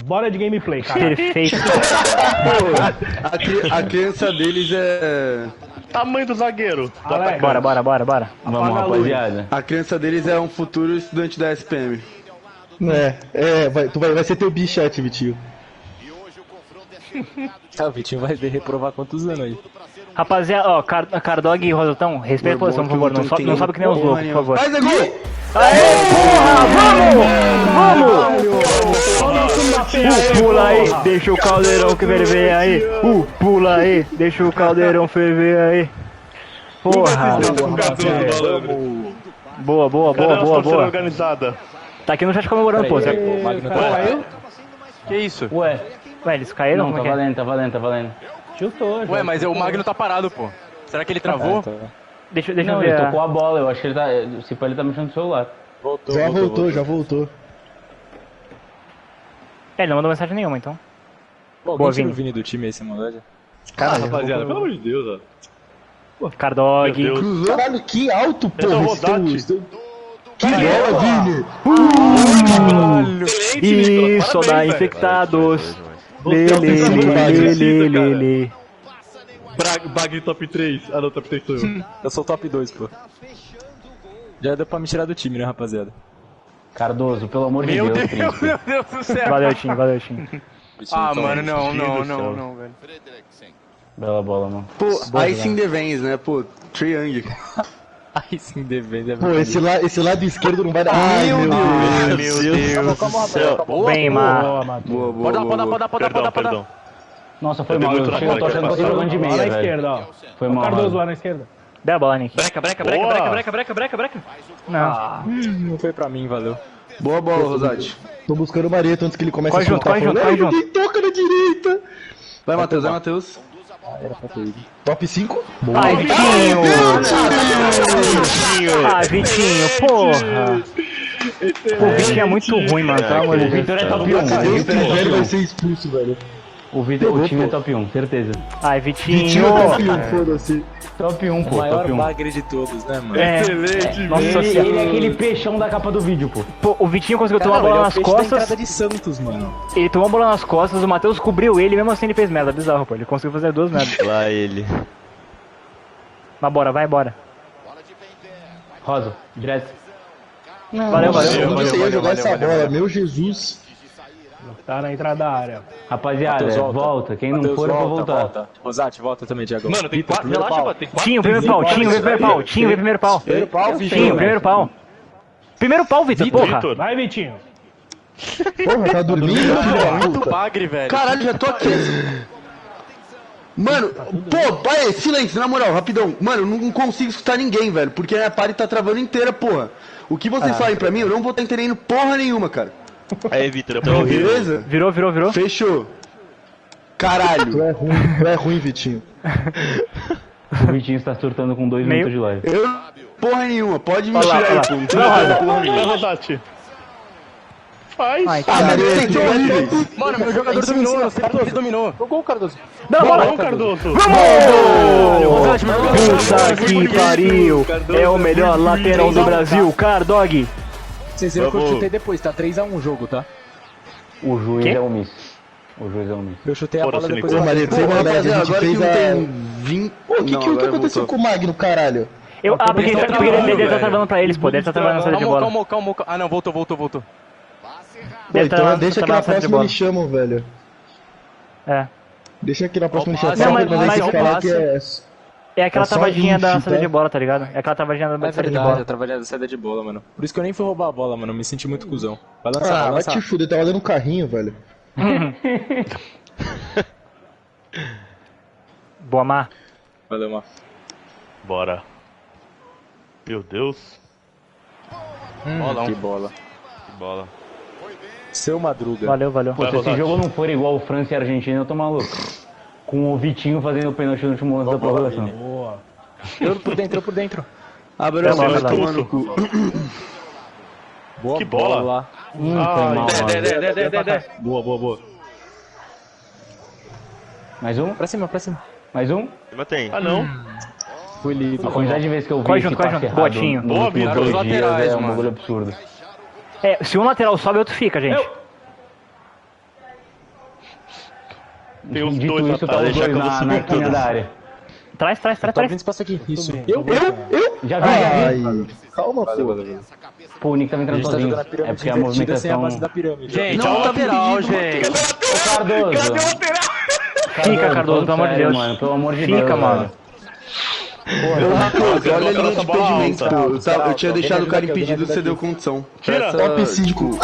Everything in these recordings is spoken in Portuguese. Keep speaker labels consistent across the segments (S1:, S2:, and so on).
S1: Bora de gameplay, cara.
S2: Perfeito.
S3: A criança deles é...
S4: Tamanho do zagueiro.
S1: Alex,
S2: Bora.
S5: Vamos, rapaziada.
S3: A criança deles é um futuro estudante da SPM.
S6: Vai ser teu bichat, Vitinho.
S7: O Vitinho vai reprovar quantos anos aí?
S2: Rapaziada, ó, Cardog e Rosotão, respeita a posição, por favor. Não sobe que nem os loucos, por favor.
S3: Faz gol!
S2: Aê, porra! Vamos! Pula aí, deixa o caldeirão que ferver aí. Pula aí, deixa o caldeirão ferver aí. Porra! Boa.
S4: Organizada.
S2: Tá aqui no chat comemorando, pô.
S7: O Magno tá...
S4: Que isso?
S5: Ué,
S2: Eles caíram?
S5: não,
S2: Como é que
S5: tá
S2: é?
S5: valendo.
S1: chutou.
S7: Ué, mas o Magno tá parado, pô. Será que ele travou?
S2: Deixa eu
S5: Não,
S2: ver.
S5: ele tocou a bola, eu acho que ele tá. Se for, ele tá mexendo no celular.
S6: Já voltou.
S2: Ele não mandou mensagem nenhuma, então.
S7: Pô,
S2: Boa,
S7: quem tira
S2: Vini.
S7: o Vini do time aí, essa maldade?
S4: Rapaziada, pelo amor de Deus, ó.
S2: Cardog.
S4: Meu Deus.
S6: Caralho, que alto,
S4: Eu
S6: porra.
S4: sou Rodati.
S6: Que bola, Vini.
S2: Isso, dá infectados. Lê.
S4: Bag top 3. Ah, não, top 3 sou eu.
S7: Eu sou o top 2, pô. Já deu pra me tirar do time, né, rapaziada?
S5: Cardoso, pelo amor de
S7: Meu
S5: Deus,
S7: Deus,
S5: príncipe.
S7: meu Deus do céu.
S2: Valeu, Tim.
S7: Ah, mano,
S4: Deus do céu.
S7: não, velho.
S5: Bela bola, mano.
S3: Pô, aí sim Devens, né? Pô, Triang.
S7: Aí sim, deve.
S6: Pô, esse lado esquerdo não vai dar. Ai, meu Deus.
S4: Calma,
S2: Bem, Mar.
S3: Boa.
S4: Perdão.
S5: Nossa, foi
S4: Eu dei
S5: mal.
S4: muito
S5: Eu
S4: na
S5: chego, tô
S4: bola,
S5: achando que eu tô jogando de
S1: Lá
S5: meia,
S1: na
S5: velho.
S1: esquerda, ó.
S5: Foi
S1: O
S5: mal.
S1: Cardoso
S5: mano.
S1: lá na esquerda.
S2: Dá a bola, Nick.
S4: Breca.
S2: Não.
S7: Não foi pra mim, valeu.
S3: Boa bola, Rosati.
S6: Tô buscando o Mareto antes que ele comece
S2: Corre
S6: a
S2: junto,
S6: soltar.
S2: corre junto,
S6: Falando,
S2: corre
S6: "Ai, ninguém toca na direita."
S3: Vai, Matheus.
S6: Top 5?
S2: Ai, Vitinho. Vitinho, porra. Pô, o Vitinho é muito ruim, mano. Pelo amor de
S5: O
S2: Deus.
S5: Vitor é top 1,
S6: Esse velho vai ser expulso, velho.
S5: O time é top 1, certeza.
S2: Ai,
S6: Vitinho
S2: Vitinho.
S6: é campeão, foda-se.
S5: Top 1,
S7: O
S5: pô,
S7: maior
S5: top 1.
S7: bagre de todos, né, mano?
S2: Nossa
S5: Ele é aquele peixão da capa do vídeo, pô.
S2: Pô, o Vitinho conseguiu tomar a
S7: Ele
S2: bola
S7: é o
S2: nas
S7: peixe da
S2: costas.
S7: entrada de Santos, mano.
S2: Ele tomou a bola nas costas, o Matheus cobriu ele, mesmo assim ele fez merda. Bizarro, pô. Ele conseguiu fazer 2 merdas.
S4: Lá ele.
S2: Mas bora.
S5: Rosa, direto.
S2: Valeu.
S6: Onde você ia jogar essa bola? Meu Jesus.
S1: Tá na entrada da área.
S5: Rapaziada,
S7: Matheus,
S5: volta. Quem não
S7: Matheus,
S5: for, eu vou voltar.
S7: Volta. Rosati, volta também, Diego.
S4: Mano, tem 4. Relaxa, mano. Tem 4.
S2: Tinho, primeiro pau. Tinho, primeiro pau. Primeiro pau. Primeiro pau, Vitor, porra.
S1: Vai, Vitinho.
S6: Porra, tá dormindo, filho da
S7: Muito
S6: puta?
S7: bagre, velho.
S3: Caralho, já tô aqui. Mano, pô, pai, silêncio, na moral, rapidão. Mano, eu não consigo escutar ninguém, velho, porque a party tá travando inteira, porra. O que vocês falem pra mim, eu não vou estar entendendo porra nenhuma, cara.
S4: Aí, Vitor,
S3: Beleza?
S2: Virou.
S3: Fechou. Caralho.
S6: Tu é ruim, Vitinho.
S5: O Vitinho está surtando com 2 minutos de live.
S3: Eu porra nenhuma, pode me
S2: Olha lá,
S3: tirar
S2: olha
S3: aí,
S2: lá.
S3: pô. Não tem porra nenhuma.
S4: Rodati. Faz.
S2: Ai,
S3: Ah, mas vocês são horríveis.
S7: Mano, meu jogador dominou, eu sei que ele dominou.
S2: Dá a bola.
S4: Vamos, Cardoso.
S2: Puta que pariu. É o melhor lateral do Brasil, Cardog.
S7: Vocês viram que eu
S4: Vamos.
S7: chutei depois, tá 3x1 o jogo, tá?
S5: O juiz
S2: Quê?
S5: é omisso.
S7: Eu chutei a bola
S4: Foda-se,
S7: depois.
S6: Pô, Mareto, sem
S3: Pô,
S6: maldade,
S3: rapaziada,
S6: a gente
S3: agora que
S6: fez
S3: não
S6: a...
S3: tem 20...
S6: Pô, o que aconteceu com o Magno, caralho?
S2: Porque ele tá
S4: velho.
S2: travando pra eles, pô. Deve tá travando na saída de bola.
S7: Calma. Ah, não, voltou.
S6: Pô,
S2: Deve tá
S6: então deixa que na
S2: travando na saída de
S6: próxima
S2: bola.
S6: eles chamam, velho.
S2: É.
S6: Deixa que na próxima eles
S7: Não,
S6: chamam,
S2: mas-
S6: mas aí
S2: mas-
S6: você falar que é...
S2: É aquela
S6: É só
S2: travadinha da
S6: isso,
S2: saída
S6: tá?
S2: de bola, tá ligado? É aquela travadinha da
S7: É
S2: saída de
S7: verdade,
S2: bola.
S7: eu trabalhei da saída de bola, mano. Por isso que eu nem fui roubar a bola, mano. Eu me senti muito cuzão. Vai lançar,
S6: Ah,
S7: vai
S6: vai
S7: lançar.
S6: te fuder, tava dando um carrinho, velho.
S2: Boa, Mar.
S7: Valeu, mano.
S4: Bora. Meu Deus.
S7: Que bola.
S4: Que bola.
S7: Seu Madruga.
S2: Valeu.
S5: Pô, se esse
S4: Rodati.
S5: jogo não for igual França e Argentina, eu tô maluco. Com o Vitinho fazendo o pênalti no último lance da prorrogação.
S1: Boa.
S7: Eu por dentro.
S3: Abre a
S2: Vai lá,
S3: bola,
S2: vai lá.
S3: toma no cu.
S7: Boa
S4: Que bola.
S5: Foi mal, mano.
S4: Boa.
S5: Mais um?
S7: Pra cima.
S5: Mais um?
S4: Mas tem. Ah, não.
S7: Fui livre.
S5: A quantidade de vezes que eu vi
S2: Corre
S5: esse
S2: junto, corre
S5: passe
S2: junto.
S5: errado
S2: Botinho.
S5: nos
S4: Boa,
S5: últimos
S4: Vitor.
S5: 2
S7: Os
S5: dias
S7: laterais,
S5: é um
S7: mano.
S5: bagulho absurdo.
S2: É, se um lateral sobe, outro fica, gente.
S4: Tem os
S5: Dito
S4: dois
S5: isso,
S4: lá
S5: tá
S4: atrás,
S5: os
S4: já
S5: dois
S4: que eu vou
S5: na
S4: subir
S5: esquina
S4: tudo.
S5: da área.
S2: Traz.
S7: Tá abrindo espaço aqui. Isso.
S6: Eu?
S5: Já vi.
S6: Ai, calma, pô.
S5: Pô, o Nick tá
S7: A
S5: entrando
S7: gente tá
S5: sozinho.
S7: jogando a
S5: É
S7: pirâmide
S5: porque a
S7: invertida sem a
S5: movimentação...
S7: base da pirâmide.
S8: Gente,
S3: Não,
S8: olha o
S3: tá
S8: lateral,
S3: pedido,
S8: gente.
S5: Cardoso.
S2: Fica, Cardoso, pelo amor de
S5: sério,
S2: Deus.
S5: Mano, pelo amor de
S2: Fica,
S5: Deus,
S2: mano.
S5: velho.
S3: Ô, Matheus, olha a linha de impedimento,
S4: alta.
S3: pô. Eu tinha deixado o cara impedido, você deu condição.
S4: Tira.
S6: Top 5.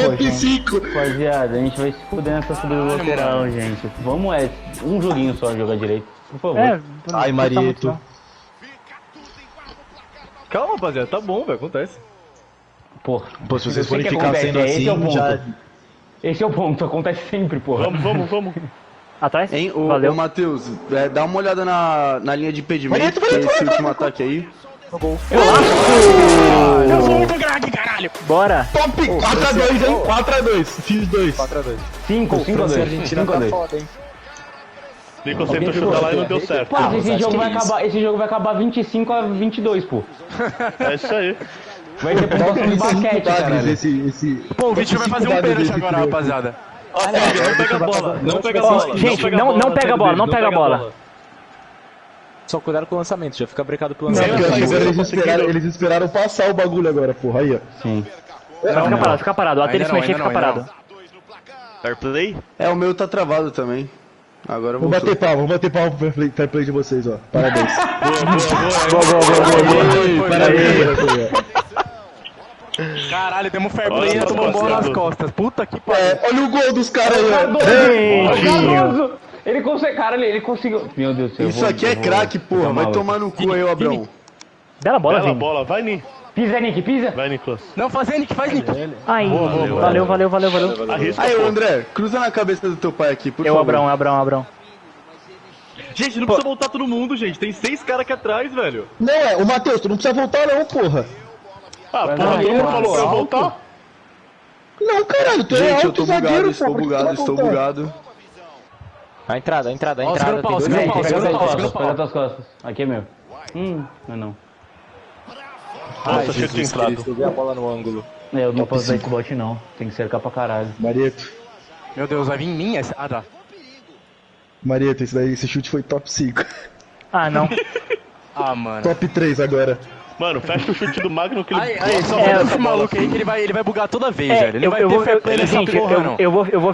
S6: Top 5.
S5: Rapaziada, a gente vai se fuder nessa subida lateral, gente. Vamos, um joguinho só jogar direito. Por favor.
S2: É,
S6: Ai, Marieto.
S4: Calma, rapaziada, tá bom, velho, acontece.
S5: Porra.
S6: Pô, se vocês
S5: Eu sei
S6: forem
S5: que
S6: ficar
S5: acontece,
S6: sendo
S5: esse é o
S6: assim,
S5: ponto.
S6: já...
S5: Esse é o ponto, acontece sempre, porra.
S4: Vamos.
S2: Atrás?
S3: Hein, ô
S2: Valeu.
S3: Matheus, dá uma olhada na linha de impedimento, que é esse último ataque aí.
S2: Eu sou muito craque, caralho. Bora.
S6: Top 4x2, hein? 4x2. Fiz 2.
S7: 4x2.
S5: 5 a 2.
S7: Argentina
S5: 5 a
S7: tá
S5: 2.
S7: foda, hein?
S4: Nico tentou chutar lá e não deu certo.
S5: Pô, esse jogo vai acabar 25 a 22, pô.
S4: É isso aí.
S5: Vai ter pontuação de basquete, caralho.
S8: Pô, o Vitinho vai fazer um pênalti agora, rapaziada.
S4: Não pega a bola, não pega a bola.
S2: Gente, não pega a bola, não pega a bola.
S7: Só cuidado com o lançamento, já fica brecado pro
S6: Não, porque
S7: lançamento.
S6: agora eles esperaram passar o bagulho agora, porra. Aí, ó.
S5: Sim.
S2: Fica parado. Até ele se mexer, fica parado.
S4: Fair play?
S3: É, o meu tá travado também. Agora
S6: Vamos
S3: voltou.
S6: bater palma pro fair play de vocês, ó. Parabéns.
S2: Boa.
S6: Parabéns.
S8: Caralho, demos um fair play e ainda tomamos bola nas costas. Puta que pariu.
S6: Olha o gol dos caras aí, ó.
S2: Gentinho.
S5: Ele consegue, cara, ele conseguiu. Meu Deus do céu.
S3: Isso aqui é craque, porra. Vai tomar no cu aí, ô Abrão.
S2: Bela bola,
S4: Bela
S2: Vini.
S4: bola, vai, Nick.
S5: Pisa, Nick, pisa.
S4: Vai, Nicolas.
S8: Não, faz Nick, faz Nick.
S2: Ai, valeu.
S4: Arrisca,
S3: Aí,
S4: pô.
S3: ô André, cruza na cabeça do teu pai aqui, por
S2: Eu,
S3: favor.
S2: Abrão.
S4: Gente, não precisa voltar todo mundo, gente. Tem 6 caras aqui atrás, velho.
S6: Não, o Matheus, tu não precisa voltar não, porra.
S4: Ah,
S5: Vai
S4: porra,
S5: dar
S4: todo mundo
S5: erro,
S4: falou pra eu
S5: alto.
S4: voltar.
S6: Não, caralho, tu é
S3: Gente, eu
S6: alto
S3: tô
S6: zagueiro,
S3: bugado, estou
S6: porra,
S3: bugado,
S6: como é que
S3: estou
S6: tu vai voltar?
S3: bugado.
S7: A entrada.
S8: Ó,
S7: Tem
S8: segura o pau,
S7: dois
S8: segura o
S7: aí.
S8: pau,
S5: Pega
S8: segura o
S5: tuas
S8: pau,
S5: costas,
S8: segura o
S5: pega
S8: pau.
S5: tuas costas. Aqui é meu. Não.
S4: Nossa, achei que tinha entrado.
S7: Eu vi a bola no ângulo.
S5: Eu não posso dar esse bote não. Tem que cercar pra caralho.
S6: Marieto,
S8: Meu Deus, vai vir em mim essa. Ah, tá.
S6: Marieto, esse chute foi top 5.
S2: Ah, não.
S8: Ah, mano.
S6: Top 3 agora.
S4: Mano, fecha o chute do Magno que ele
S8: Aí, só manda esse maluco aí que ele vai bugar toda vez, velho. Ele vai ter fair play nessa
S2: gente,
S8: porra, não.
S2: eu vou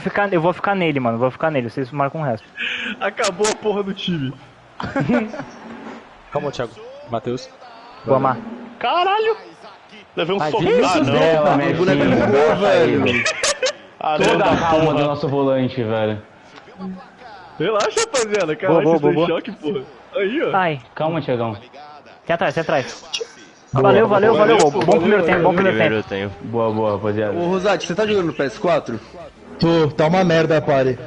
S2: ficar nele, mano. Vou ficar nele, vocês marcam o resto.
S4: acabou a porra do time.
S7: Calma, Thiago. Matheus.
S2: Vou amar.
S4: Caralho! Levei um soco.
S5: Isso,
S4: Ah, não.
S5: Bela,
S3: O boneco
S5: Messinho.
S3: bugou, velho.
S4: Ah, não,
S5: Toda
S4: da
S5: a calma do
S4: porra.
S5: nosso volante, velho.
S4: Relaxa, rapaziada. Caralho,
S2: Boa,
S4: vocês estão
S2: boa.
S4: em choque, porra. Aí, ó.
S2: Ai,
S5: Calma, Tiagão.
S2: tem atrás. Valeu. Bom primeiro tempo.
S5: Boa, rapaziada.
S3: Ô, Rosati, você tá jogando no PS4?
S6: Tá uma merda, pare.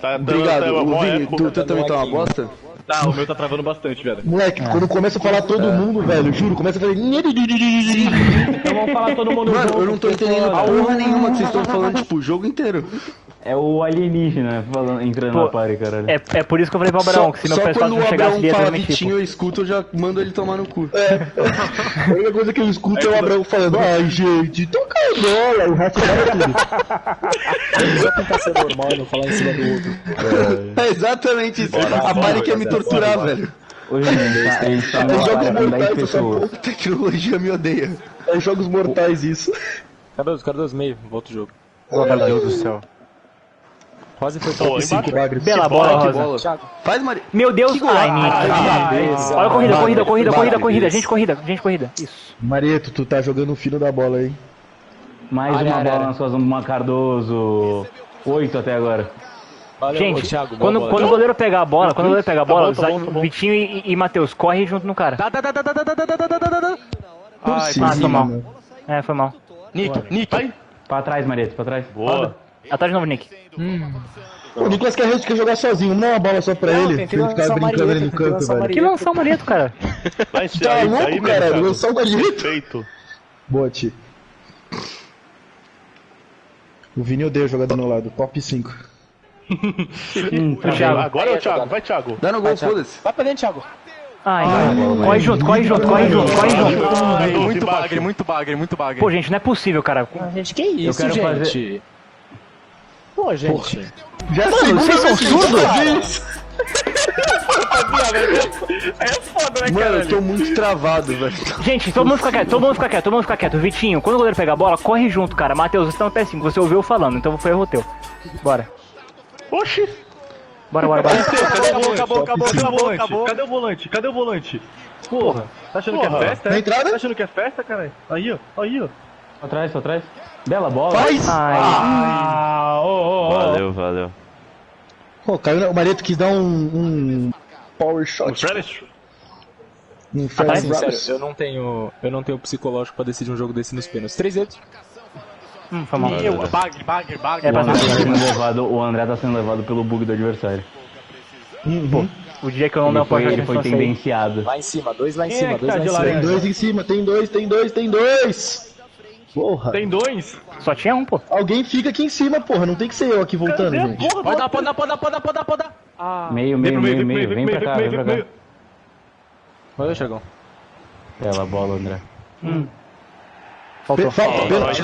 S4: Tá,
S3: Obrigado.
S4: tá uma
S3: O
S4: boa
S3: Vini,
S4: época.
S3: tu também tá uma bosta?
S4: Tá, o meu tá travando bastante, velho.
S6: Moleque, quando começa a falar todo mundo, velho, juro, começa a fazer...
S5: Então vamos falar todo mundo
S3: Mano,
S5: junto,
S3: eu não tô
S5: pessoal.
S3: entendendo porra nenhuma que vocês estão falando, tipo, o jogo inteiro.
S5: É o alienígena entrando
S2: Pô,
S5: na party, caralho.
S2: É por isso que eu falei pro Abraão, que se meu
S3: Só
S2: pessoal
S3: quando
S2: não
S3: o
S2: chegasse,
S3: Abrão
S2: ele ia
S3: fala
S2: transmitir.
S3: Vitinho, eu escuto, eu já mando ele tomar no cu.
S6: A única coisa que eu escuto é o Abraão falando, ai, gente, toca a bola, o resto é tudo.
S7: Só tentar ser normal e não falar em cima do outro.
S3: É exatamente isso. A Mari quer me torturar, velho.
S5: Hoje a gente tá
S6: É
S5: numa
S6: jogos
S5: party com 10
S6: mortais essa
S5: pessoas.
S6: porra.
S3: Tecnologia me odeia.
S6: É jogos mortais isso.
S7: Cardoso, meio. Volta o jogo.
S8: Meu Deus do céu.
S7: Quase foi
S4: Tô
S7: top
S4: embaixo.
S7: 5.
S6: Bagres.
S2: Bela bola,
S3: Que
S2: Rosa.
S3: bola.
S7: Thiago.
S3: Faz, Mari.
S2: Meu Deus, ai,
S7: beleza.
S2: Olha a corrida, gente, corrida. Isso.
S6: Marieto, tu tá jogando o fino da bola, hein?
S5: Mais
S7: Área,
S5: uma
S7: área,
S5: bola
S7: área.
S5: nas suas mãos, Cardoso. 8 até agora.
S7: Valeu,
S2: Gente,
S7: Thiago.
S2: quando o goleiro pegar a bola,
S4: bom.
S2: Vitinho e Matheus, corre junto no cara.
S8: Dá.
S6: Por
S8: Ai,
S6: cima,
S2: foi mal.
S6: mano.
S2: É, foi mal.
S8: Nick.
S5: Pra trás, Marieto, pra trás.
S4: Boa.
S2: Atrás de novo, Nick.
S6: O Nicolas quer jogar sozinho, não dá uma bola só pra ele. Pra ele ficar brincando ali no canto, velho.
S2: Que lançar o Marieto, cara.
S4: Vai ser
S6: Tá
S4: aí,
S6: louco,
S4: aí
S6: cara?
S4: mesmo,
S6: Lançar o Marieto.
S4: Feito.
S6: Bote. O Vini odeia jogar do meu lado. Top 5.
S2: O Thiago.
S4: Agora é o Thiago. Vai, Thiago.
S3: Dá no gol, foda-se.
S7: Vai pra dentro, Thiago.
S2: Ai, corre junto.
S8: Ai, muito bagre.
S2: Pô, gente, não é possível, cara.
S7: Gente, que isso,
S5: quero
S7: gente?
S5: fazer-
S7: Pô, gente.
S6: Já é a segunda
S2: vocês são
S6: vez que a gente faz isso.
S4: É foda, né,
S3: Mano,
S4: cara?
S3: eu tô muito travado, velho.
S2: Gente, todo mundo fica quieto, todo mundo fica quieto, todo mundo fica quieto. Vitinho, quando o goleiro pegar a bola, corre junto, cara. Matheus, você tá no P5, você ouviu eu falando, então foi erro teu. Bora.
S3: Oxi.
S2: Bora.
S4: Acabou. Cadê o volante? Cadê o volante? Porra, tá achando que é festa?
S6: Na entrada?
S4: Tá achando que é festa, cara? Aí, ó.
S5: Atrás. Bela bola.
S6: Faz!
S2: Ai.
S1: Ah,
S8: Valeu.
S6: Pô, caiu, o Mareto quis dar um power shot. Um
S2: Rapaz,
S6: Fred
S7: Sério,
S6: Roberts.
S7: eu não tenho psicológico pra decidir um jogo desse nos pênaltis. 3 dedos.
S2: Foi mal.
S4: Bagre.
S2: É pra
S5: O André tá sendo levado pelo bug do adversário.
S2: O dia que eu não me apoio
S5: Ele foi tendenciado.
S7: Lá em cima, 2 lá em
S1: Quem
S7: cima,
S1: é que
S7: 2
S1: tá
S7: lá em
S1: de
S7: cima.
S6: Tem
S1: laranja?
S6: dois em cima, tem dois. Porra.
S4: Tem 2?
S2: Só tinha um, pô.
S6: Alguém fica aqui em cima, porra. Não tem que ser eu aqui voltando, gente.
S7: Pode dar.
S5: Meio. Vem pra cá.
S7: Valeu, Chagão.
S5: Bela bola, André.
S2: Faltou.
S6: Falta, pênalti.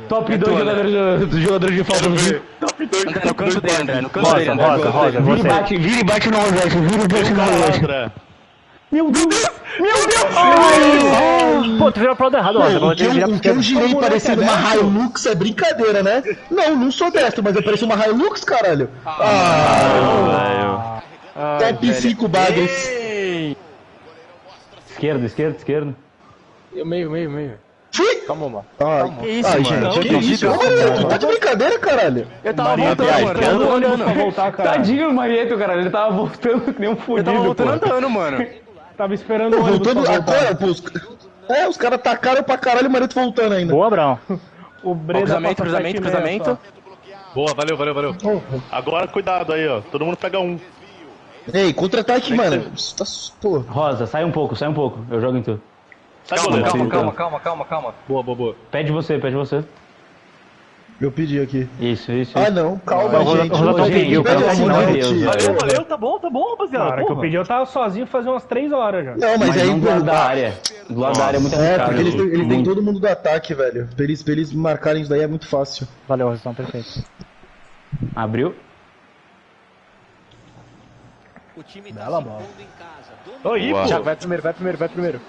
S5: Top 2 do jogador de falta.
S8: André, no canto dele, André. No canto dele, André.
S2: Rosa, você.
S6: Vira e bate no Roberto,
S4: André.
S2: Pô, tu virou pro lado errado, Rosa.
S6: O que eu girei parecendo uma Hilux é brincadeira, né? Não sou destro, mas eu pareço uma Hilux, caralho. Top 5 bagres.
S5: Esquerda.
S7: Eu meio.
S6: Fui!
S7: Calma, mano.
S6: Que isso, gente? Que isso? Ô, tá de brincadeira, caralho.
S7: Eu tava voltando, mano.
S1: Voltar, cara.
S5: Tadinho o Marieto, cara. Ele tava voltando que nem um
S7: Eu
S5: fudido.
S7: tava voltando
S5: pô.
S7: andando, mano.
S1: Tava esperando o ônibus
S6: Voltando
S1: pra voltar.
S6: agora, pô. Os caras tacaram pra caralho o Mareto voltando ainda.
S2: Boa, Brão.
S1: O Breda passa
S8: Cruzamento.
S4: Boa, valeu. Agora cuidado aí, ó. Todo mundo pega um.
S6: Ei, contra-ataque, mano. Tá, pô.
S5: Rosa, sai um pouco. Eu jogo em tu.
S4: Sai, goleiro.
S8: Calma.
S4: Boa.
S5: Pede você.
S6: Eu pedi aqui.
S5: Isso.
S6: Ah, não. Calma, gente.
S2: Rosa tá pedindo,
S6: Pelo
S2: cara,
S6: amor
S2: não,
S6: de
S5: Deus,
S6: Deus.
S5: velho.
S4: Valeu, tá bom, rapaziada.
S1: Na hora que eu
S4: porra.
S1: pedi, eu tava sozinho fazia umas 3 horas já.
S6: Não, mas
S5: Mas
S6: aí,
S5: não do lado da
S6: pô,
S5: área. Do lado da área é muito
S6: é,
S5: arriscado.
S6: porque eles têm
S5: Muito.
S6: todo mundo do ataque, velho. Pra eles marcarem isso daí é muito fácil.
S2: Valeu, Rosão, perfeito.
S5: Abriu.
S1: Bela bola.
S4: Aí, pô.
S7: Thiago, vai primeiro.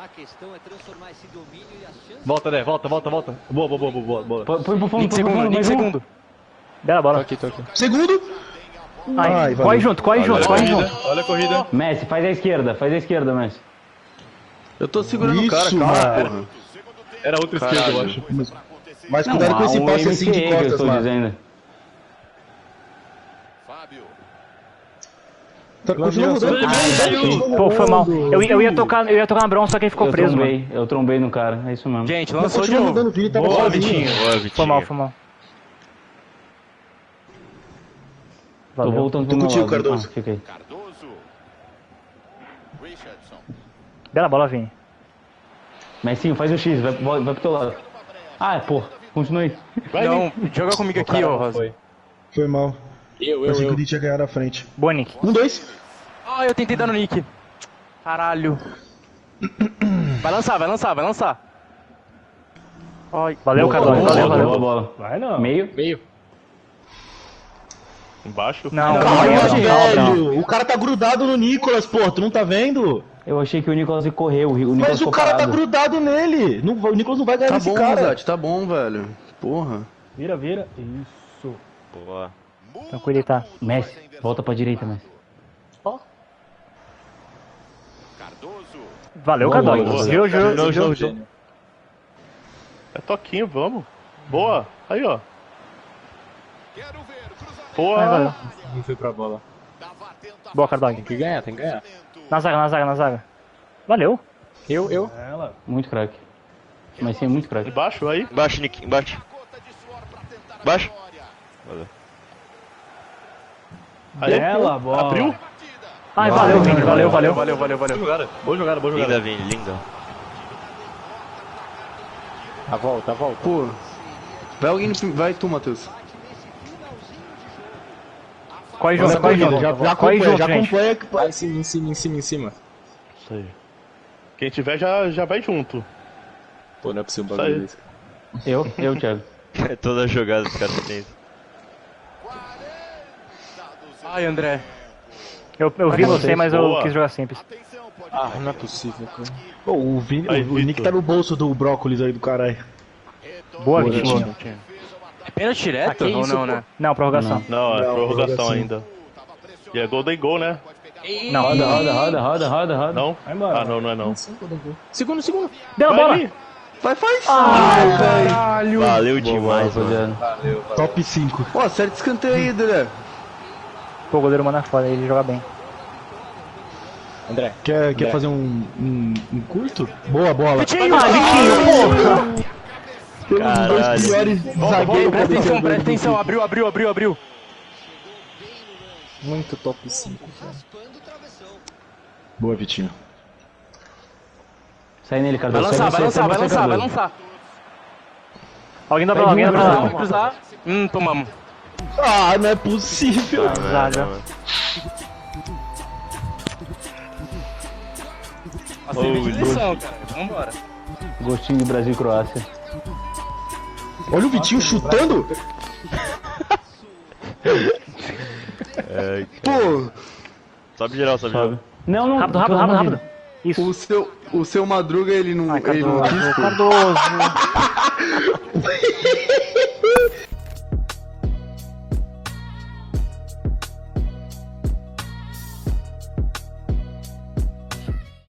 S9: A questão é transformar esse domínio e as chances.
S4: Volta, né? Volta. Boa.
S5: Põe pro fundo,
S7: 20 segundos, segundo.
S2: Bela bola.
S7: Tô aqui.
S6: Segundo.
S2: Ai,
S6: valeu.
S2: corre junto.
S4: Olha a corrida.
S5: Messi, faz a esquerda, Messi.
S3: Eu tô segurando o cara,
S6: Isso,
S3: calma,
S6: mano.
S3: porra.
S4: Era outra esquerda, eu acho.
S6: Mas cuidado com esse passe assim de
S5: que eu
S6: costas,
S5: estou
S6: mano.
S5: dizendo.
S6: Tá, continua mudando.
S2: Pô, foi mal. Eu ia tocar na Brão, só que ele ficou preso, mano.
S5: Eu trombei no cara, é isso mesmo.
S8: Gente,
S6: Mas
S8: lançou de
S6: continua
S8: novo.
S6: mudando, o Vini tava
S4: Boa,
S6: sozinho.
S2: Foi mal.
S5: Tô
S2: Valeu.
S5: voltando
S6: Tô
S5: pro meu
S6: contigo,
S5: lado.
S6: Cardoso.
S5: Fica aí.
S2: Bela bola, Vini.
S5: Messinho, faz o X, vai pro teu lado. Ah, pô, continua aí.
S8: Não, joga comigo aqui, ó, Rosa.
S6: Foi mal.
S7: Eu.
S6: Achei que o Vini tinha ganhado a frente.
S2: Boa, Nick.
S6: 1-2.
S8: Ah, eu tentei dar no Nick. Caralho. Vai lançar. Ai,
S2: Valeu, Cardoso.
S5: Boa
S2: Valeu.
S5: bola.
S1: Vai não.
S5: Meio.
S4: Embaixo.
S2: Não,
S6: Calma,
S2: não.
S6: velho. O cara tá grudado no Nicolas, pô. Tu não tá vendo?
S5: Eu achei que o Nicolas ia correr, o Nicolas
S6: Mas o
S5: ficou
S6: cara tá
S5: parado.
S6: grudado nele. O Nicolas não vai ganhar
S3: Tá
S6: esse
S3: bom,
S6: cara.
S3: Zé, tá bom, velho. Porra.
S1: Vira. Isso.
S8: boa.
S2: Tranquilo, tá.
S5: Messi, volta pra direita, Messi.
S2: Valeu,
S5: Boa,
S2: Cardoso.
S5: boa.
S2: Girou.
S4: É toquinho, vamos. Boa. Aí, ó.
S2: Ai,
S4: Boa.
S2: valeu.
S7: Não foi pra bola.
S2: Boa, Cardoso.
S7: Tem que ganhar.
S2: Na zaga. Valeu.
S7: Eu.
S1: Ela.
S5: Muito craque. Messi é muito craque.
S4: Embaixo, aí.
S8: Embaixo, Nick, embaixo. Embaixo.
S4: Aí.
S1: Bela bola.
S4: Abriu.
S2: Ai, valeu, Vini. Valeu.
S4: Boa jogada.
S8: Linda, Vini, linda.
S7: A volta.
S3: Pô. Vai tu, Matheus.
S2: Corre junto.
S6: Já
S2: Corre junto, gente.
S6: acompanha que
S7: Vai em cima.
S4: Isso aí. Quem tiver já vai junto.
S7: Pô, não é possível um
S4: Isso aí.
S7: bagulho desse.
S5: Eu, Thiago.
S10: É toda jogada os caras têm.
S8: Ai, André.
S2: Eu vi você, mas eu quis jogar simples.
S7: Ah, não é possível, cara.
S6: Pô, o Nick tá no bolso do brócolis aí do caralho.
S2: Boa, Vitinho.
S8: É pênalti direto ou não, né?
S2: Não, prorrogação.
S4: Não, é prorrogação ainda. E é Golden Goal, né?
S2: Não.
S5: Roda.
S4: Não?
S1: Vai embora.
S4: Ah, não, não é não.
S7: Segundo.
S2: Deu a
S4: Vai
S2: bola!
S4: ali.
S3: Faz.
S1: Caralho!
S10: Valeu demais, mano.
S6: Top 5.
S3: Ó, acerta escanteio aí, Dedé.
S2: Pô, o goleiro manda foda, ele joga bem.
S7: André.
S6: Quer fazer um curto? Boa bola.
S2: Vitinho, porra!
S6: Dois piores zagueiros.
S8: Presta atenção, abriu.
S7: Muito top 5, cara.
S6: Boa, Vitinho.
S5: Sai nele,
S8: Vai
S5: Cardoso.
S8: lançar.
S2: Alguém dá pra lá,
S8: Vamos cruzar. Tomamos.
S6: Ah, não é possível.
S2: Zaga.
S8: Passei de lição, cara. Vambora.
S5: Gostinho de Brasil e Croácia.
S6: Olha o Vitinho chutando.
S3: Pô,
S10: Sobe geral.
S5: Não.
S2: Rápido. Isso.
S3: o seu Madruga, ele não quis, pô.
S2: Cardoso.